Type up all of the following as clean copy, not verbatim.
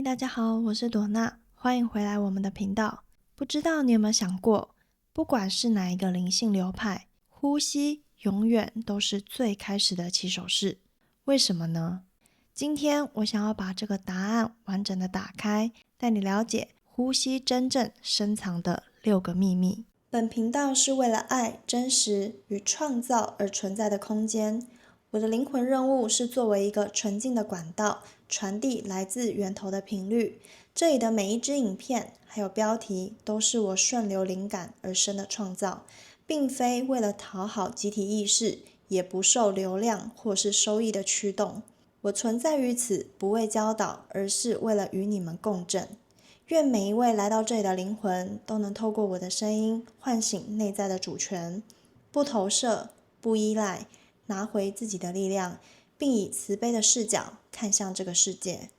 大家好，我是朵娜，欢迎回来我们的频道。不知道你有没有想过，不管是哪一个灵性流派，呼吸永远都是最开始的起手式。为什么呢？今天我想要把这个答案完整的打开，带你了解呼吸真正深藏的6个秘密。本频道是为了爱、真实与创造而存在的空间。我的灵魂任务是作为一个纯净的管道，传递来自源头的频率。这里的每一支影片还有标题都是我顺流灵感而生的创造，并非为了讨好集体意识，也不受流量或是收益的驱动。我存在于此，不为教导，而是为了与你们共振。愿每一位来到这里的灵魂都能透过我的声音唤醒内在的主权，不投射，不依赖，拿回自己的力量，并以慈悲的视角看向这个世界。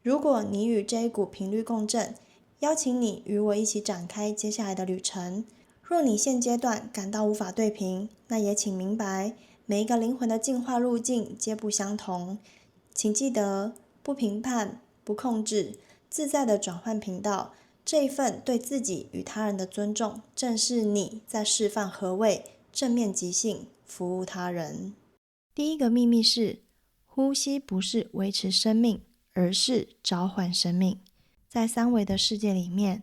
如果你与这一股频率共振，邀请你与我一起展开接下来的旅程。若你现阶段感到无法对平，那也请明白，每一个灵魂的进化路径皆不相同。请记得，不评判，不控制，自在的转换频道。这一份对自己与他人的尊重，正是你在示范何谓正面即兴，服务他人。第一个秘密是，呼吸不是维持生命，而是召唤生命。在三维的世界里面，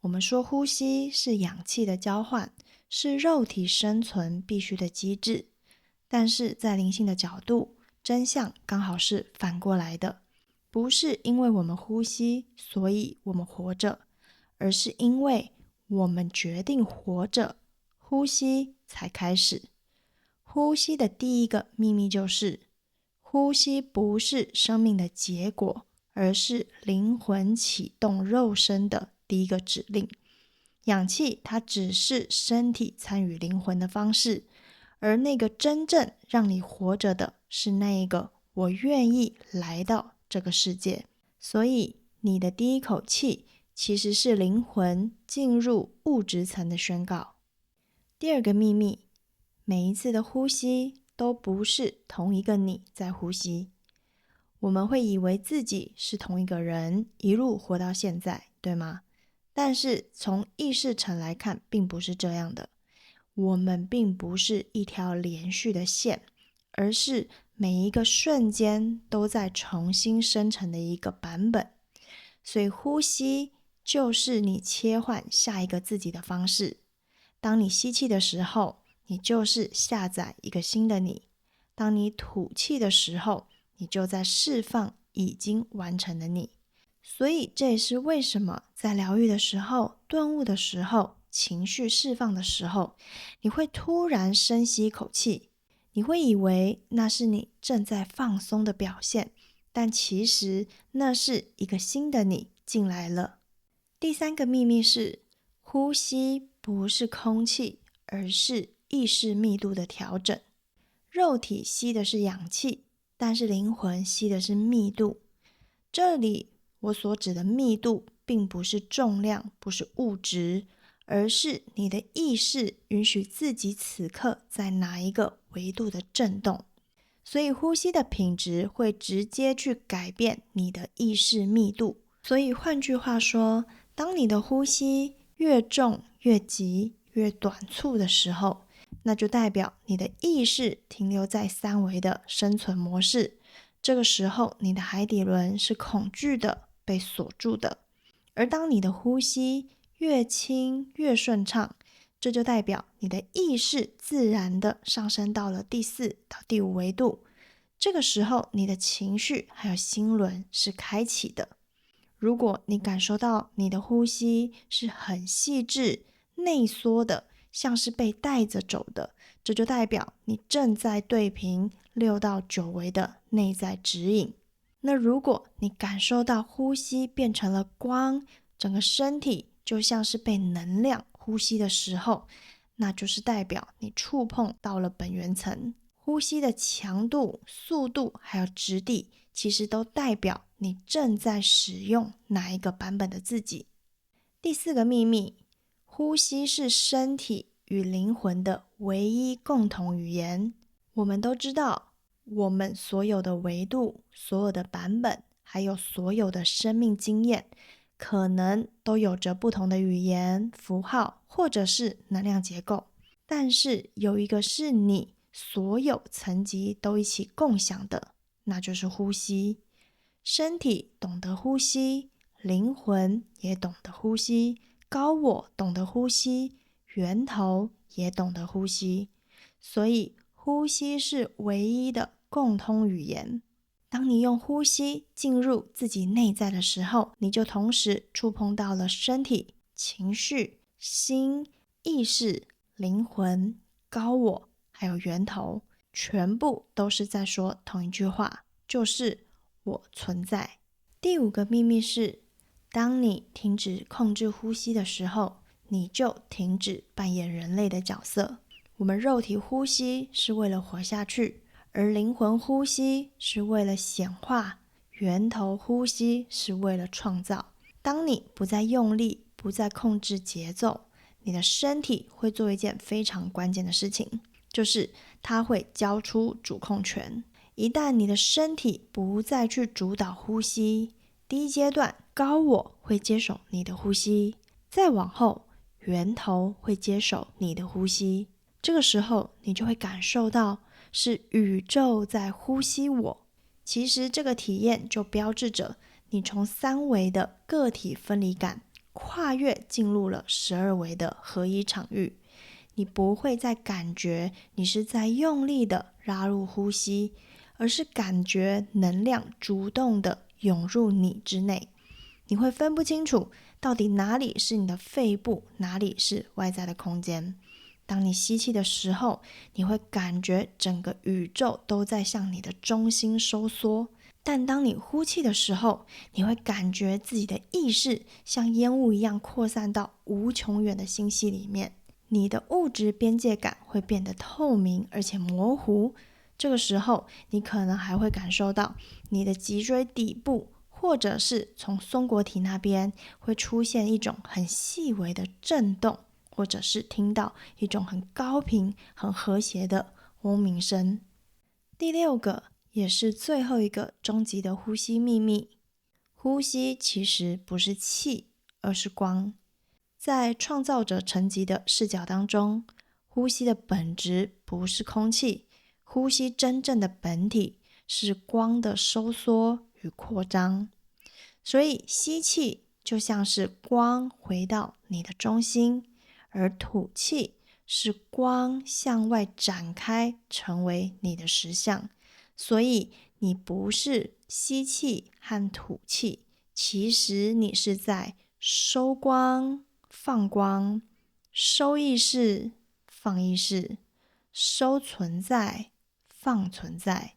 我们说呼吸是氧气的交换，是肉体生存必须的机制。但是在灵性的角度，真相刚好是反过来的，不是因为我们呼吸，所以我们活着，而是因为我们决定活着，呼吸才开始。呼吸的第一个秘密就是，呼吸不是生命的结果，而是灵魂启动肉身的第一个指令。氧气它只是身体参与灵魂的方式，而那个真正让你活着的是那一个我愿意来到这个世界。所以你的第一口气其实是灵魂进入物质层的宣告。第二个秘密，每一次的呼吸都不是同一个你在呼吸。我们会以为自己是同一个人，一路活到现在，对吗？但是从意识层来看，并不是这样的。我们并不是一条连续的线，而是每一个瞬间都在重新生成的一个版本。所以呼吸就是你切换下一个自己的方式。当你吸气的时候，你就是下载一个新的你；当你吐气的时候，你就在释放已经完成的你。所以这也是为什么在疗愈的时候、顿悟的时候、情绪释放的时候，你会突然深吸一口气，你会以为那是你正在放松的表现，但其实那是一个新的你进来了。第三个秘密是，呼吸不是空气，而是意识密度的调整。肉体吸的是氧气，但是灵魂吸的是密度。这里我所指的密度并不是重量，不是物质，而是你的意识允许自己此刻在哪一个维度的震动。所以呼吸的品质会直接去改变你的意识密度。所以换句话说，当你的呼吸越重、越急、越短促的时候，那就代表你的意识停留在三维的生存模式。这个时候，你的海底轮是恐惧的，被锁住的。而当你的呼吸越轻越顺畅，这就代表你的意识自然的上升到了第4到第5维度。这个时候，你的情绪还有心轮是开启的。如果你感受到你的呼吸是很细致、内缩的，像是被带着走的，这就代表你正在对频6到9维的内在指引。那如果你感受到呼吸变成了光，整个身体就像是被能量呼吸的时候，那就是代表你触碰到了本源层。呼吸的强度、速度还有质地，其实都代表你正在使用哪一个版本的自己。第4个秘密，呼吸是身体与灵魂的唯一共同语言。我们都知道，我们所有的维度、所有的版本，还有所有的生命经验，可能都有着不同的语言、符号或者是能量结构，但是有一个是你所有层级都一起共享的，那就是呼吸。身体懂得呼吸，灵魂也懂得呼吸，高我懂得呼吸，源头也懂得呼吸，所以呼吸是唯一的共通语言。当你用呼吸进入自己内在的时候，你就同时触碰到了身体、情绪、心、意识、灵魂、高我，还有源头，全部都是在说同一句话，就是我存在。第5个秘密是，当你停止控制呼吸的时候，你就停止扮演人类的角色。我们肉体呼吸是为了活下去，而灵魂呼吸是为了显化，源头呼吸是为了创造。当你不再用力，不再控制节奏，你的身体会做一件非常关键的事情，就是它会交出主控权。一旦你的身体不再去主导呼吸，第一阶段高我会接手你的呼吸，再往后源头会接手你的呼吸。这个时候你就会感受到是宇宙在呼吸我。其实这个体验就标志着你从3维的个体分离感跨越进入了12维的合一场域。你不会再感觉你是在用力的拉入呼吸，而是感觉能量主动的涌入你之内。你会分不清楚到底哪里是你的肺部，哪里是外在的空间。当你吸气的时候，你会感觉整个宇宙都在向你的中心收缩，但当你呼气的时候，你会感觉自己的意识像烟雾一样扩散到无穷远的星系里面。你的物质边界感会变得透明而且模糊，这个时候你可能还会感受到你的脊椎底部或者是从松果体那边会出现一种很细微的震动，或者是听到一种很高频很和谐的嗡鸣声。第6个也是最后一个终极的呼吸秘密，呼吸其实不是气，而是光。在创造者层级的视角当中，呼吸的本质不是空气，呼吸真正的本体是光的收缩与扩张。所以吸气就像是光回到你的中心，而吐气是光向外展开，成为你的实相。所以你不是吸气和吐气，其实你是在收光、放光，收意识、放意识，收存在、放存在。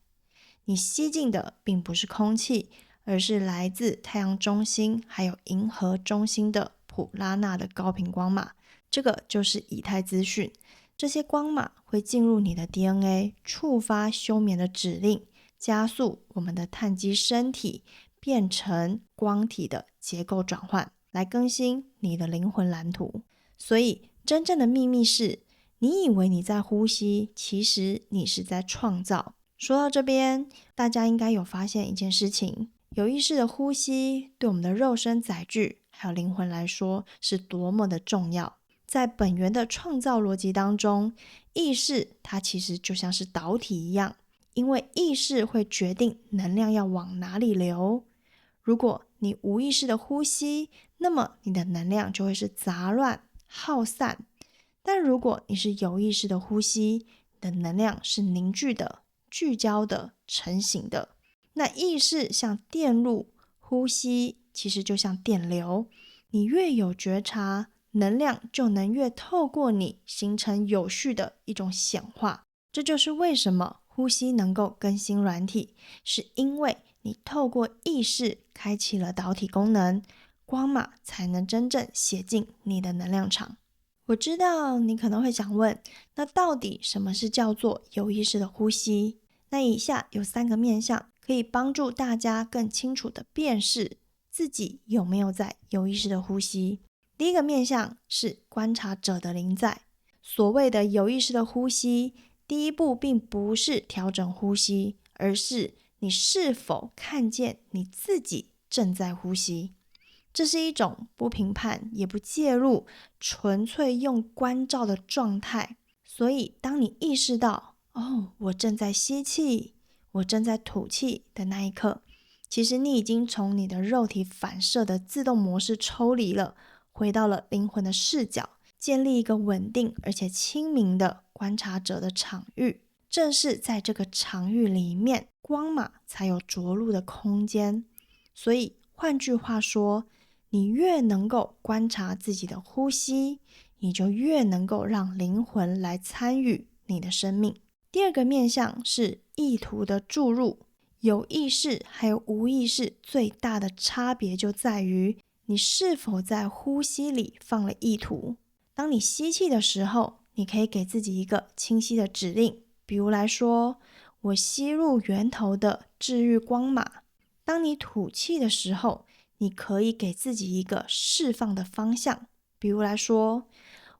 你吸进的并不是空气，而是来自太阳中心还有银河中心的普拉纳的高频光码，这个就是以太资讯。这些光码会进入你的 DNA， 触发休眠的指令，加速我们的碳基身体变成光体的结构转换，来更新你的灵魂蓝图。所以真正的秘密是，你以为你在呼吸，其实你是在创造。说到这边，大家应该有发现一件事情，有意识的呼吸对我们的肉身载具还有灵魂来说是多么的重要。在本源的创造逻辑当中，意识它其实就像是导体一样，因为意识会决定能量要往哪里流。如果你无意识的呼吸，那么你的能量就会是杂乱耗散，但如果你是有意识的呼吸，你的能量是凝聚的、聚焦的、成型的。那意识像电路，呼吸其实就像电流，你越有觉察，能量就能越透过你形成有序的一种显化。这就是为什么呼吸能够更新软体，是因为你透过意识开启了导体功能，光码才能真正写进你的能量场。我知道你可能会想问，那到底什么是叫做有意识的呼吸？那以下有3个面向，可以帮助大家更清楚的辨识自己有没有在有意识的呼吸。第一个面向是观察者的临在。所谓的有意识的呼吸，第一步并不是调整呼吸，而是你是否看见你自己正在呼吸。这是一种不评判也不介入，纯粹用关照的状态。所以当你意识到我正在吸气，我正在吐气的那一刻，其实你已经从你的肉体反射的自动模式抽离了，回到了灵魂的视角，建立一个稳定而且清明的观察者的场域。正是在这个场域里面，光码才有着陆的空间。所以换句话说，你越能够观察自己的呼吸，你就越能够让灵魂来参与你的生命。第二个面向是意图的注入。有意识还有无意识最大的差别就在于你是否在呼吸里放了意图。当你吸气的时候，你可以给自己一个清晰的指令，比如来说，我吸入源头的治愈光码。当你吐气的时候，你可以给自己一个释放的方向，比如来说，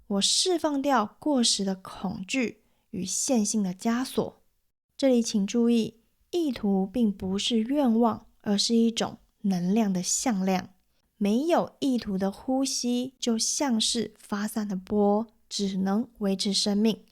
我释放掉过时的恐惧与线性的枷锁。这里请注意，意图并不是愿望，而是一种能量的向量。没有意图的呼吸就像是发散的波，只能维持生命。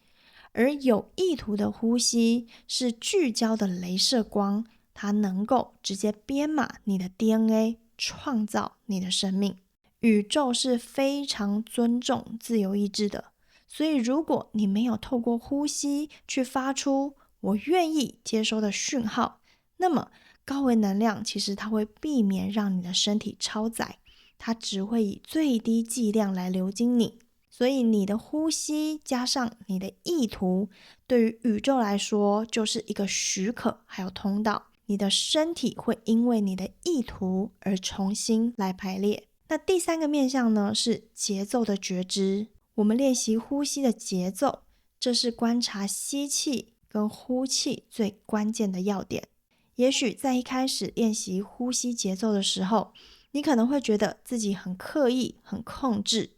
而有意图的呼吸是聚焦的雷射光，它能够直接编码你的 DNA， 创造你的生命。宇宙是非常尊重自由意志的，所以如果你没有透过呼吸去发出我愿意接收的讯号，那么高维能量其实它会避免让你的身体超载，它只会以最低剂量来流经你。所以你的呼吸加上你的意图，对于宇宙来说就是一个许可还有通道，你的身体会因为你的意图而重新来排列。那第三个面向呢，是节奏的觉知。我们练习呼吸的节奏，这是观察吸气跟呼气最关键的要点。也许在一开始练习呼吸节奏的时候，你可能会觉得自己很刻意很控制，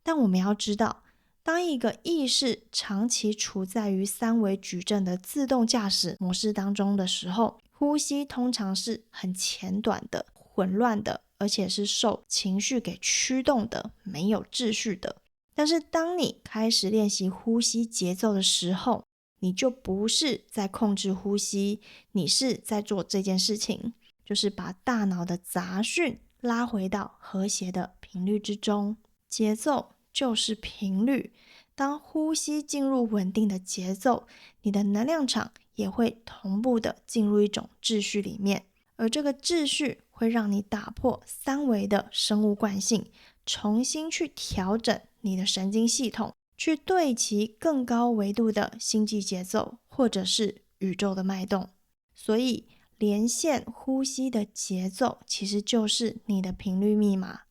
但我们要知道，当一个意识长期处在于三维矩阵的自动驾驶模式当中的时候，呼吸通常是很浅短的、混乱的，而且是受情绪给驱动的，没有秩序的。但是当你开始练习呼吸节奏的时候，你就不是在控制呼吸，你是在做这件事情，就是把大脑的杂讯拉回到和谐的频率之中。节奏就是频率，当呼吸进入稳定的节奏，你的能量场也会同步的进入一种秩序里面，而这个秩序会让你打破三维的生物惯性，重新去调整你的神经系统，去对齐更高维度的星际节奏，或者是宇宙的脉动。所以连线呼吸的节奏其实就是你的频率密码。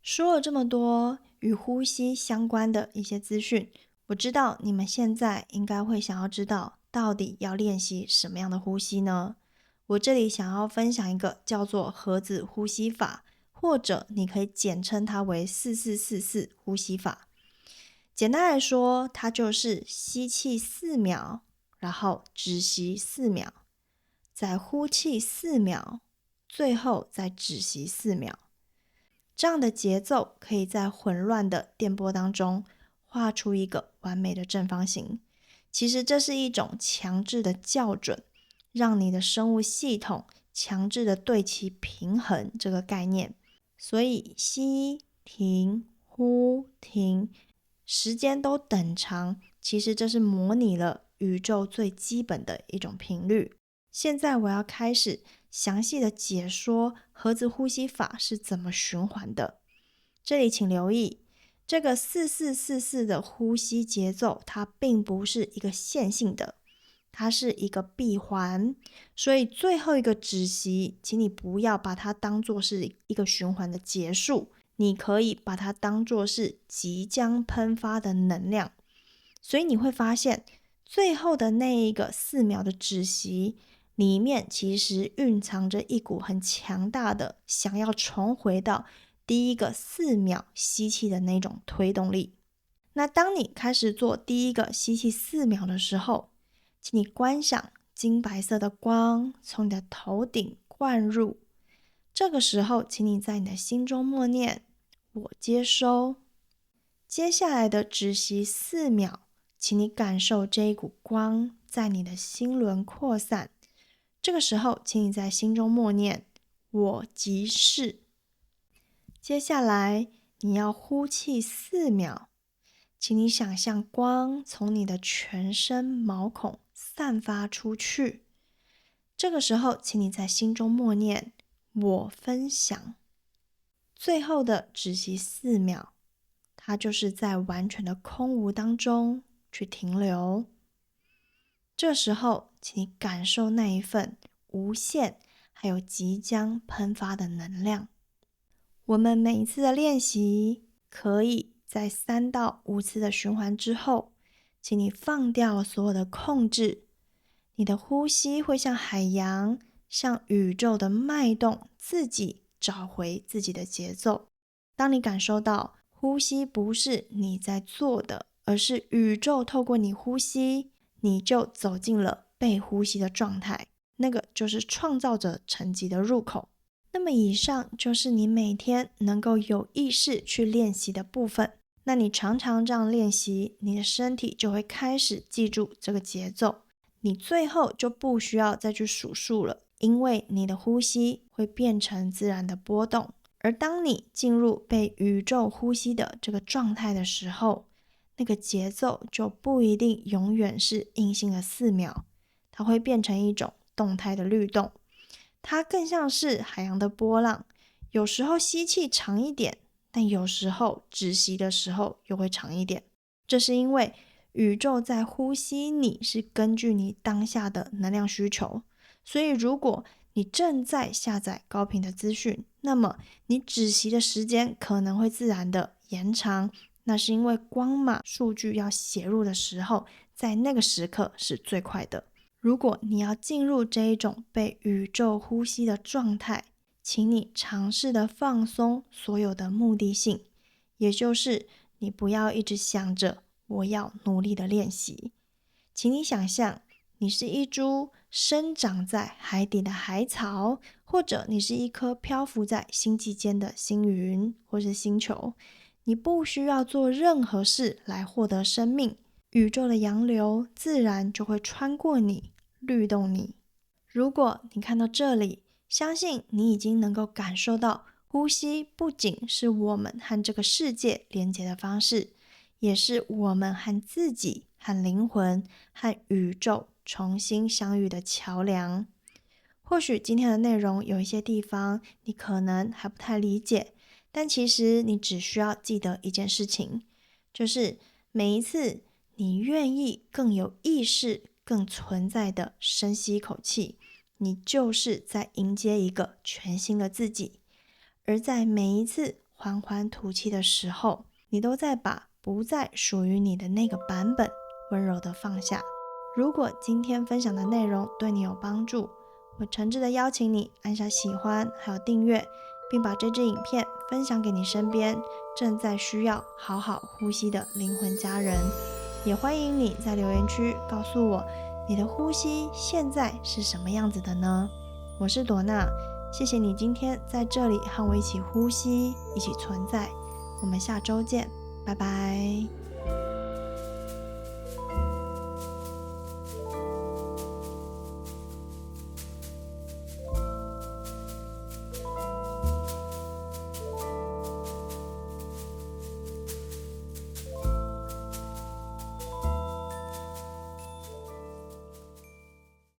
说了这么多与呼吸相关的一些资讯，我知道你们现在应该会想要知道到底要练习什么样的呼吸呢？我这里想要分享一个叫做盒子呼吸法，或者你可以简称它为4444呼吸法。简单来说，它就是吸气4秒，然后止息4秒，再呼气4秒，最后再止息4秒。这样的节奏可以在混乱的电波当中画出一个完美的正方形。其实这是一种强制的校准，让你的生物系统强制的对齐平衡这个概念。所以吸、停、呼、停，时间都等长，其实这是模拟了宇宙最基本的一种频率。现在我要开始详细的解说盒子呼吸法是怎么循环的。这里请留意，这个4444的呼吸节奏，它并不是一个线性的，它是一个闭环。所以最后一个止息，请你不要把它当作是一个循环的结束，你可以把它当作是即将喷发的能量。所以你会发现，最后的那一个4秒的止息里面其实蕴藏着一股很强大的想要重回到第一个4秒吸气的那种推动力。那当你开始做第一个吸气4秒的时候，请你观想金白色的光从你的头顶灌入。这个时候，请你在你的心中默念：我接收。接下来的止息4秒，请你感受这一股光在你的心轮扩散。这个时候，请你在心中默念：我即是。接下来，你要呼气4秒，请你想象光从你的全身毛孔散发出去。这个时候，请你在心中默念：我分享。最后的止息4秒，它就是在完全的空无当中去停留。这时候，请你感受那一份无限还有即将喷发的能量。我们每一次的练习，可以在3到5次的循环之后，请你放掉所有的控制。你的呼吸会像海洋，像宇宙的脉动，自己找回自己的节奏。当你感受到呼吸不是你在做的，而是宇宙透过你呼吸，你就走进了被呼吸的状态，那个就是创造者层级的入口。那么以上就是你每天能够有意识去练习的部分。那你常常这样练习，你的身体就会开始记住这个节奏，你最后就不需要再去数数了，因为你的呼吸会变成自然的波动。而当你进入被宇宙呼吸的这个状态的时候，那个节奏就不一定永远是硬性的4秒，它会变成一种动态的律动。它更像是海洋的波浪，有时候吸气长一点，但有时候止息的时候又会长一点。这是因为宇宙在呼吸你是根据你当下的能量需求，所以如果你正在下载高频的资讯，那么你止息的时间可能会自然的延长，那是因为光码数据要写入的时候，在那个时刻是最快的。如果你要进入这一种被宇宙呼吸的状态，请你尝试的放松所有的目的性，也就是你不要一直想着我要努力的练习。请你想象你是一株生长在海底的海草，或者你是一颗漂浮在星际间的星云或是星球，你不需要做任何事来获得生命，宇宙的洋流自然就会穿过你，律动你。如果你看到这里，相信你已经能够感受到呼吸不仅是我们和这个世界连接的方式，也是我们和自己、和灵魂、和宇宙重新相遇的桥梁。或许今天的内容有一些地方你可能还不太理解，但其实你只需要记得一件事情，就是每一次你愿意更有意识、更存在的深吸一口气，你就是在迎接一个全新的自己。而在每一次缓缓吐气的时候，你都在把不再属于你的那个版本温柔的放下。如果今天分享的内容对你有帮助，我诚挚的邀请你按下喜欢还有订阅，并把这支影片分享给你身边正在需要好好呼吸的灵魂家人。也欢迎你在留言区告诉我，你的呼吸现在是什么样子的呢？我是朵娜，谢谢你今天在这里和我一起呼吸，一起存在。我们下周见，拜拜。